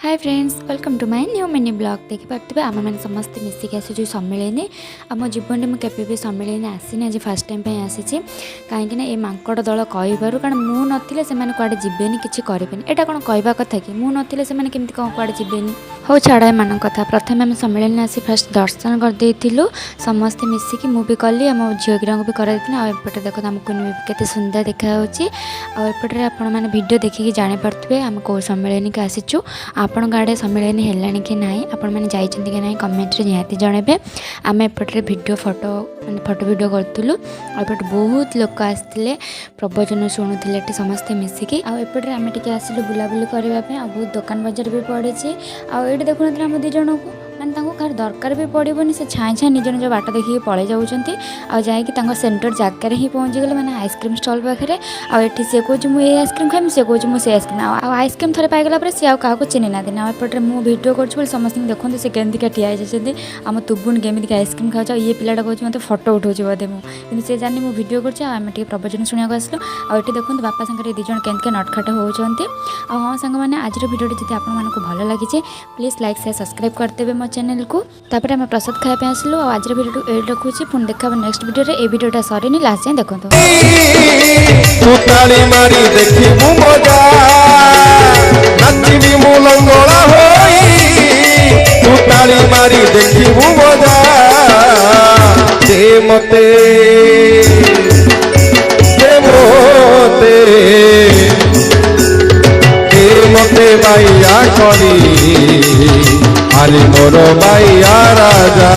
Hi friends, welcome to my new mini blog. देखिपे आम मैंने समस्ते मिसिक आसी सम्मिलनी आम जीवन में केवे भी सम्मिलनी आसीनी। आज फास्ट टाइम आसी कहीं ये मांकड़ दल कही कारण मु नथिले से कड़े जीवेनि किसी करें। यहाँ कौन कहवा कथा कि मु नथिले से केमती कौन कड़े जीवेनि। हो छाड़ा एम कथा। प्रथम आम सम्मिलनी आसी फास्ट दर्शन करदेलु समस्ते मिसिकी मु भी कली आम झील गिरा भी करते। आउटे देख आमको केते सुंदर देखा आउटे आपण मैंने भिडियो देखिए जापे आम कौ सम्मिलनी के आसीचु। आपण गाड़े सम्मिलनी है कि ना आपण मैंने जाइए कि ना कमेंट रे निहाती जनइबे। आम एपटे भिडियो फोटो मैंने फोटो भिडियो करूँ। आउटे बहुत लोक आसते प्रवचन शुणुले समस्ते मिसिकी। आउटे आम टे आसिलु बुलाबुली करने। बहुत दुकान बजार भी पड़े। आए देखुन आम दी जन को मैंने कहार दरकार भी पड़ोनी से छाए छाए निज निज बाट देखिए पलि जाऊँगी। आई सेंटर जगार ही पहुँची गले मैंने आइसक्रीम स्टल पाखे। आठी सी कौन मुझे आइसक्रीम खाई सी कौन मुझे आइसक्रीम आइसक्रीम थे पाईगला सी क्या चिन्ह ना देना। एपटे मुझे भिडियो कर समस्त देखते से केमती ठिया होती आम तुबुन केमी आइसक्रीम खाऊ। ये पिलाटा कहे मतलब फोटो उठाऊँ बोधे मुझे जानी मुझे भिडियो कर प्रवचन शुणा आसलु। आठ देखो बापा सागर दिज केमती नटखट होती। हाँ सांग मैंने आज भिडियो जब आपको भल लगी प्लीज लाइक शेयर सब्सक्राइब करदे मो चैनल को। तापर आम प्रसाद खाया आसलु। आज भिडियो ये रखुच्छी पुणी देखा नेक्स्ट भिडियो रे। ए भिडियोटा सरीनी लास्ट जाए देखो। मते बाइया करी आली मोर बाइया राजा।